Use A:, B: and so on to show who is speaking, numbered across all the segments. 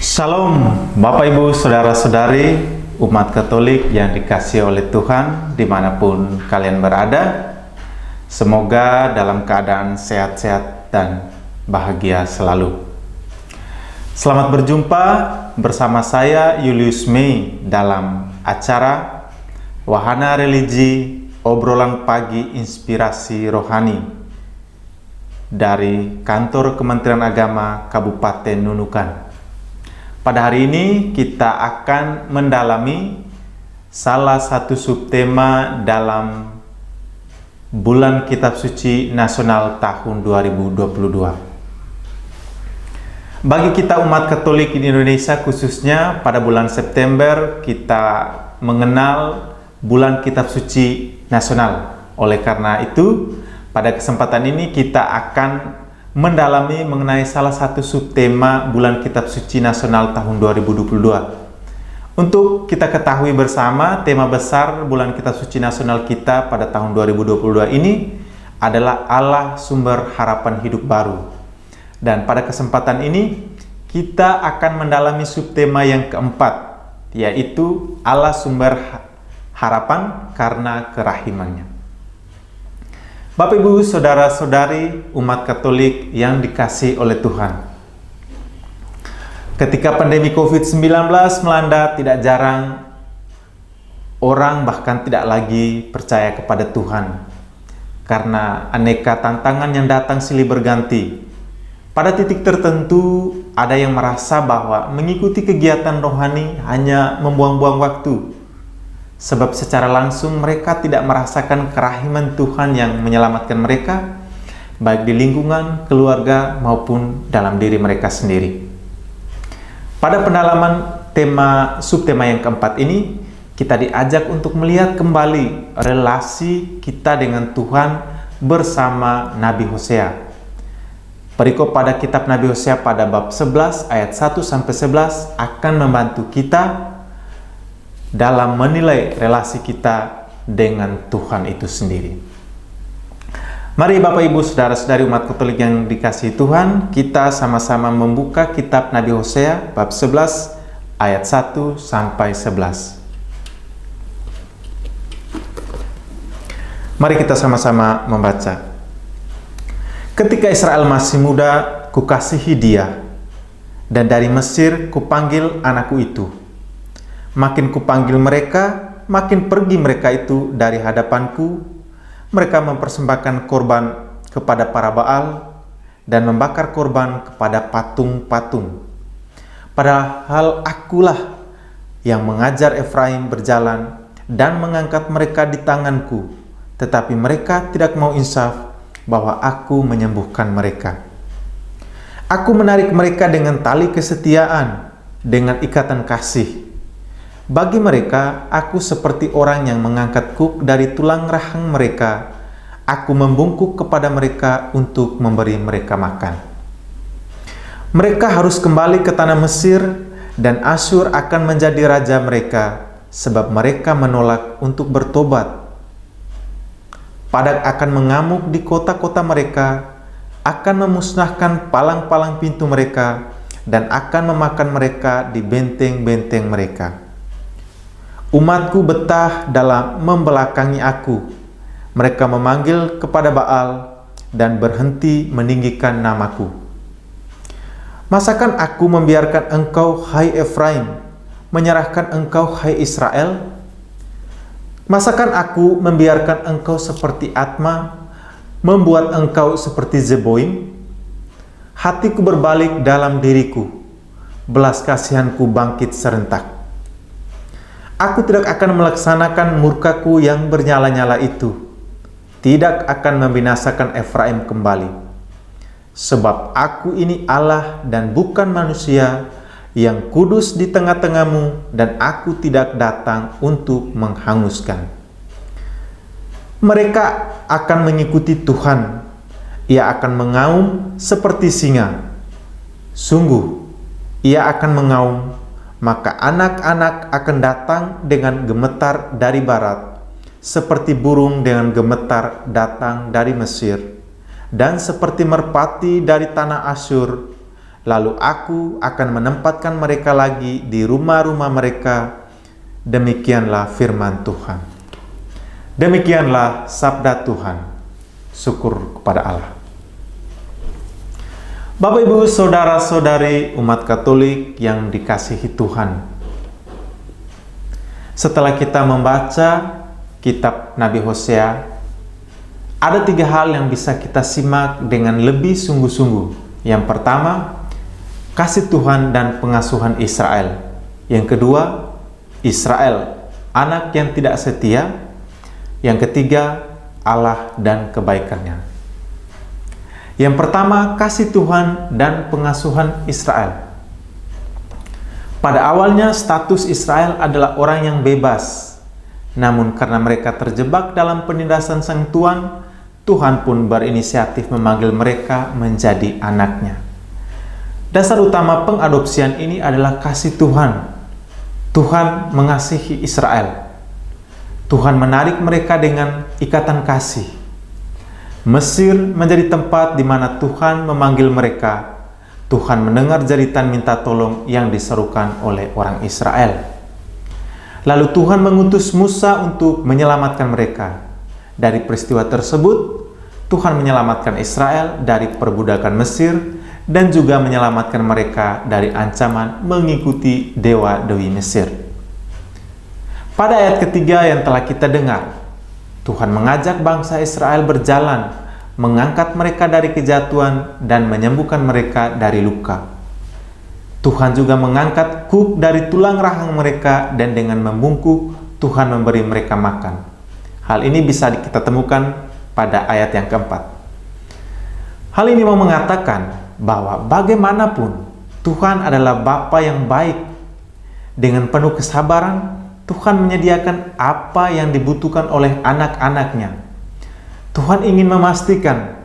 A: Shalom Bapak Ibu Saudara-saudari umat Katolik yang dikasihi oleh Tuhan dimanapun kalian berada. Semoga dalam keadaan sehat-sehat dan bahagia selalu. Selamat berjumpa bersama saya Julius Mei dalam acara Wahana Religi Obrolan Pagi Inspirasi Rohani dari Kantor Kementerian Agama Kabupaten Nunukan. Pada hari ini kita akan mendalami salah satu subtema dalam Bulan Kitab Suci Nasional tahun 2022. Bagi kita umat Katolik di Indonesia khususnya pada bulan September kita mengenal Bulan Kitab Suci Nasional. Oleh karena itu, pada kesempatan ini kita akan mendalami mengenai salah satu subtema Bulan Kitab Suci Nasional tahun 2022. Untuk kita ketahui bersama, tema besar Bulan Kitab Suci Nasional kita pada tahun 2022 ini adalah Allah Sumber Harapan Hidup Baru. Dan pada kesempatan ini kita akan mendalami subtema yang keempat, yaitu Allah Sumber Harapan karena Kerahimannya. Bapak Ibu Saudara-saudari umat Katolik yang dikasihi oleh Tuhan. Ketika pandemi COVID-19 melanda, tidak jarang orang bahkan tidak lagi percaya kepada Tuhan karena aneka tantangan yang datang silih berganti. Pada titik tertentu ada yang merasa bahwa mengikuti kegiatan rohani hanya membuang-buang waktu, sebab secara langsung mereka tidak merasakan kerahiman Tuhan yang menyelamatkan mereka, baik di lingkungan, keluarga, maupun dalam diri mereka sendiri. Pada pendalaman subtema yang keempat ini, kita diajak untuk melihat kembali relasi kita dengan Tuhan bersama Nabi Hosea. Perikop pada kitab Nabi Hosea pada bab 11 ayat 1-11 akan membantu kita dalam menilai relasi kita dengan Tuhan itu sendiri. Mari Bapak Ibu Saudara-saudari umat Katolik yang dikasihi Tuhan, kita sama-sama membuka kitab Nabi Hosea bab 11 ayat 1-11. Mari kita sama-sama membaca. Ketika Israel masih muda, kukasihi dia, dan dari Mesir kupanggil anakku itu. Makin kupanggil mereka, makin pergi mereka itu dari hadapanku. Mereka mempersembahkan korban kepada para Baal dan membakar korban kepada patung-patung. Padahal akulah yang mengajar Efraim berjalan dan mengangkat mereka di tanganku, tetapi mereka tidak mau insaf bahwa aku menyembuhkan mereka. Aku menarik mereka dengan tali kesetiaan, dengan ikatan kasih. Bagi mereka, aku seperti orang yang mengangkat kuk dari tulang rahang mereka. Aku membungkuk kepada mereka untuk memberi mereka makan. Mereka harus kembali ke tanah Mesir, dan Asyur akan menjadi raja mereka, sebab mereka menolak untuk bertobat. Padak akan mengamuk di kota-kota mereka, akan memusnahkan palang-palang pintu mereka, dan akan memakan mereka di benteng-benteng mereka. Umatku betah dalam membelakangi aku. Mereka memanggil kepada Baal dan berhenti meninggikan namaku. Masakan aku membiarkan engkau, hai Efraim, menyerahkan engkau, hai Israel? Masakan aku membiarkan engkau seperti Atma, membuat engkau seperti Zeboim? Hatiku berbalik dalam diriku, belas kasihanku bangkit serentak. Aku tidak akan melaksanakan murkaku yang bernyala-nyala itu, tidak akan membinasakan Efraim kembali. Sebab aku ini Allah dan bukan manusia, yang kudus di tengah-tengahmu, dan aku tidak datang untuk menghanguskan. Mereka akan mengikuti Tuhan, ia akan mengaum seperti singa. Sungguh, ia akan mengaum, maka anak-anak akan datang dengan gemetar dari barat, seperti burung dengan gemetar datang dari Mesir, dan seperti merpati dari tanah Asyur, lalu aku akan menempatkan mereka lagi di rumah-rumah mereka. Demikianlah firman Tuhan. Demikianlah sabda Tuhan. Syukur kepada Allah. Bapak, Ibu, saudara-saudari umat Katolik yang dikasihi Tuhan. Setelah kita membaca kitab Nabi Hosea, ada 3 hal yang bisa kita simak dengan lebih sungguh-sungguh. Yang pertama, kasih Tuhan dan pengasuhan Israel. Yang kedua, Israel, anak yang tidak setia. Yang ketiga, Allah dan kebaikannya. Yang pertama, kasih Tuhan dan pengasuhan Israel. Pada awalnya status Israel adalah orang yang bebas. Namun karena mereka terjebak dalam penindasan Sang Tuhan, Tuhan pun berinisiatif memanggil mereka menjadi anaknya. Dasar utama pengadopsian ini adalah kasih Tuhan. Tuhan mengasihi Israel. Tuhan menarik mereka dengan ikatan kasih. Mesir menjadi tempat di mana Tuhan memanggil mereka. Tuhan mendengar jeritan minta tolong yang diserukan oleh orang Israel. Lalu Tuhan mengutus Musa untuk menyelamatkan mereka. Dari peristiwa tersebut, Tuhan menyelamatkan Israel dari perbudakan Mesir dan juga menyelamatkan mereka dari ancaman mengikuti dewa-dewi Mesir. Pada ayat ketiga yang telah kita dengar, Tuhan mengajak bangsa Israel berjalan, mengangkat mereka dari kejatuhan dan menyembuhkan mereka dari luka. Tuhan juga mengangkat kuk dari tulang rahang mereka dan dengan membungkuk Tuhan memberi mereka makan. Hal ini bisa kita temukan pada ayat yang keempat. Hal ini mau mengatakan bahwa bagaimanapun Tuhan adalah Bapa yang baik. Dengan penuh kesabaran, Tuhan menyediakan apa yang dibutuhkan oleh anak-anaknya. Tuhan ingin memastikan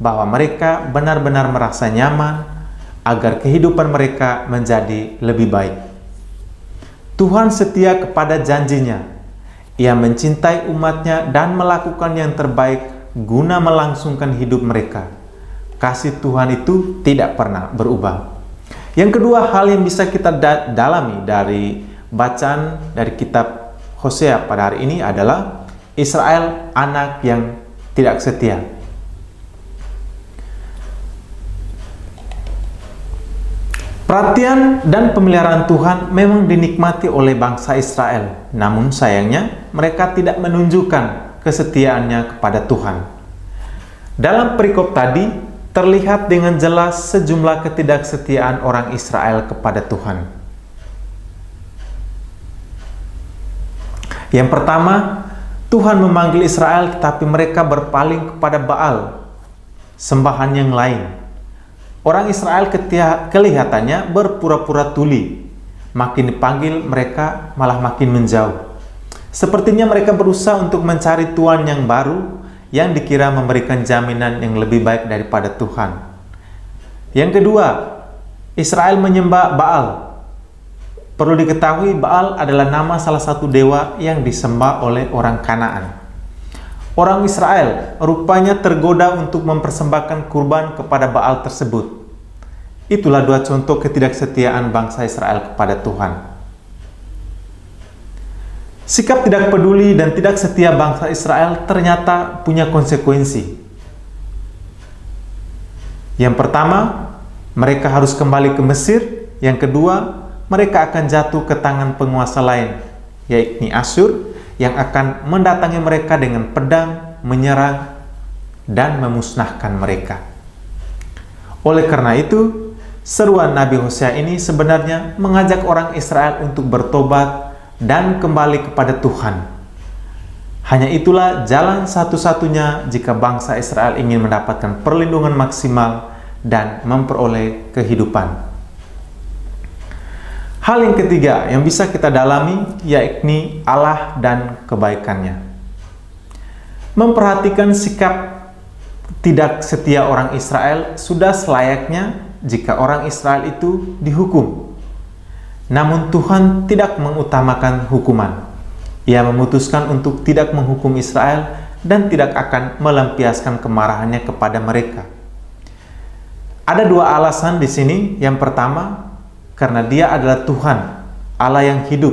A: bahwa mereka benar-benar merasa nyaman agar kehidupan mereka menjadi lebih baik. Tuhan setia kepada janjinya. Ia mencintai umatnya dan melakukan yang terbaik guna melangsungkan hidup mereka. Kasih Tuhan itu tidak pernah berubah. Yang kedua, hal yang bisa kita dalami dari bacaan dari kitab Hosea pada hari ini adalah Israel anak yang tidak setia. Perhatian dan pemeliharaan Tuhan memang dinikmati oleh bangsa Israel. Namun sayangnya mereka tidak menunjukkan kesetiaannya kepada Tuhan. Dalam perikop tadi terlihat dengan jelas sejumlah ketidaksetiaan orang Israel kepada Tuhan. Yang pertama, Tuhan memanggil Israel tetapi mereka berpaling kepada Baal, sembahan yang lain. Orang Israel kelihatannya berpura-pura tuli. Makin dipanggil mereka malah makin menjauh. Sepertinya mereka berusaha untuk mencari Tuhan yang baru yang dikira memberikan jaminan yang lebih baik daripada Tuhan. Yang kedua, Israel menyembah Baal. Perlu diketahui Baal adalah nama salah satu dewa yang disembah oleh orang Kanaan. Orang Israel rupanya tergoda untuk mempersembahkan kurban kepada Baal tersebut. Itulah 2 contoh ketidaksetiaan bangsa Israel kepada Tuhan. Sikap tidak peduli dan tidak setia bangsa Israel ternyata punya konsekuensi. Yang pertama, mereka harus kembali ke Mesir. Yang kedua, mereka akan jatuh ke tangan penguasa lain, yaitu Asyur, yang akan mendatangi mereka dengan pedang, menyerang, dan memusnahkan mereka. Oleh karena itu, seruan Nabi Hosea ini sebenarnya mengajak orang Israel untuk bertobat dan kembali kepada Tuhan. Hanya itulah jalan satu-satunya jika bangsa Israel ingin mendapatkan perlindungan maksimal dan memperoleh kehidupan. Hal yang ketiga yang bisa kita dalami yakni Allah dan kebaikannya. Memperhatikan sikap tidak setia orang Israel sudah selayaknya jika orang Israel itu dihukum. Namun Tuhan tidak mengutamakan hukuman. Ia memutuskan untuk tidak menghukum Israel dan tidak akan melampiaskan kemarahannya kepada mereka. Ada dua alasan di sini. Yang pertama, karena Dia adalah Tuhan, Allah yang hidup.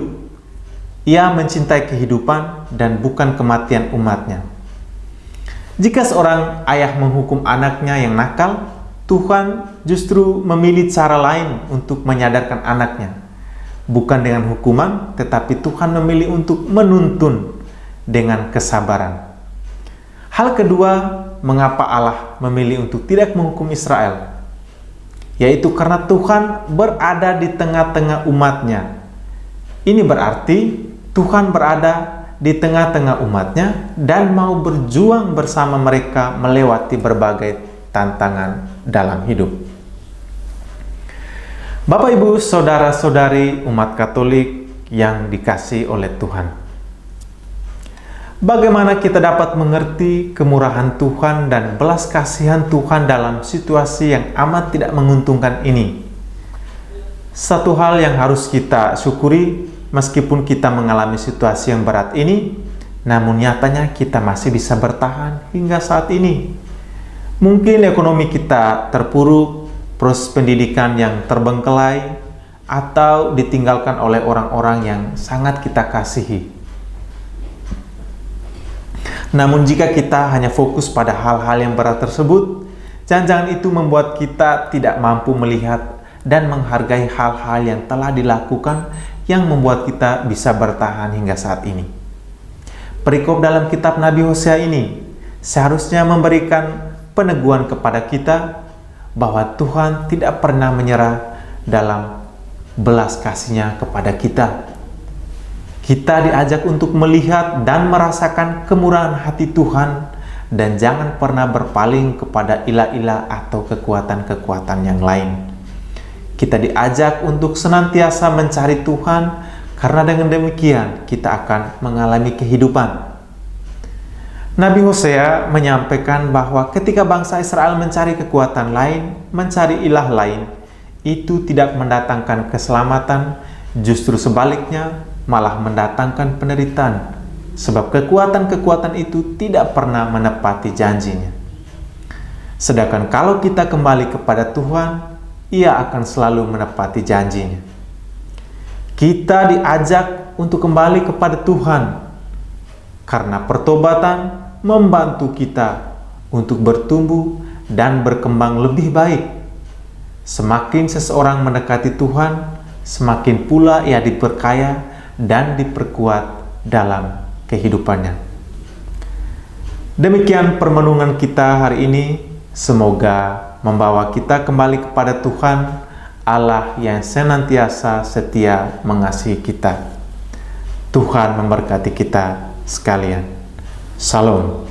A: Ia mencintai kehidupan dan bukan kematian umatnya. Jika seorang ayah menghukum anaknya yang nakal, Tuhan justru memilih cara lain untuk menyadarkan anaknya. Bukan dengan hukuman, tetapi Tuhan memilih untuk menuntun dengan kesabaran. Hal kedua, mengapa Allah memilih untuk tidak menghukum Israel? Yaitu karena Tuhan berada di tengah-tengah umatnya. Ini berarti Tuhan berada di tengah-tengah umatnya dan mau berjuang bersama mereka melewati berbagai tantangan dalam hidup. Bapak, Ibu, saudara-saudari umat Katolik yang dikasihi oleh Tuhan, bagaimana kita dapat mengerti kemurahan Tuhan dan belas kasihan Tuhan dalam situasi yang amat tidak menguntungkan ini? Satu hal yang harus kita syukuri, meskipun kita mengalami situasi yang berat ini, namun nyatanya kita masih bisa bertahan hingga saat ini. Mungkin ekonomi kita terpuruk, proses pendidikan yang terbengkelai, atau ditinggalkan oleh orang-orang yang sangat kita kasihi. Namun jika kita hanya fokus pada hal-hal yang berat tersebut, jangan-jangan itu membuat kita tidak mampu melihat dan menghargai hal-hal yang telah dilakukan yang membuat kita bisa bertahan hingga saat ini. Perikop dalam kitab Nabi Hosea ini seharusnya memberikan peneguhan kepada kita bahwa Tuhan tidak pernah menyerah dalam belas kasih-Nya kepada kita. Kita diajak untuk melihat dan merasakan kemurahan hati Tuhan dan jangan pernah berpaling kepada ilah-ilah atau kekuatan-kekuatan yang lain. Kita diajak untuk senantiasa mencari Tuhan karena dengan demikian kita akan mengalami kehidupan. Nabi Hosea menyampaikan bahwa ketika bangsa Israel mencari kekuatan lain, mencari ilah lain, itu tidak mendatangkan keselamatan, justru sebaliknya malah mendatangkan penderitaan, sebab kekuatan-kekuatan itu tidak pernah menepati janjinya. Sedangkan kalau kita kembali kepada Tuhan, Ia akan selalu menepati janjinya. Kita diajak untuk kembali kepada Tuhan, karena pertobatan membantu kita untuk bertumbuh dan berkembang lebih baik. Semakin seseorang mendekati Tuhan, semakin pula ia diperkaya dan diperkuat dalam kehidupannya. Demikian permenungan kita hari ini. Semoga membawa kita kembali kepada Tuhan, Allah yang senantiasa setia mengasihi kita. Tuhan memberkati kita sekalian. Shalom.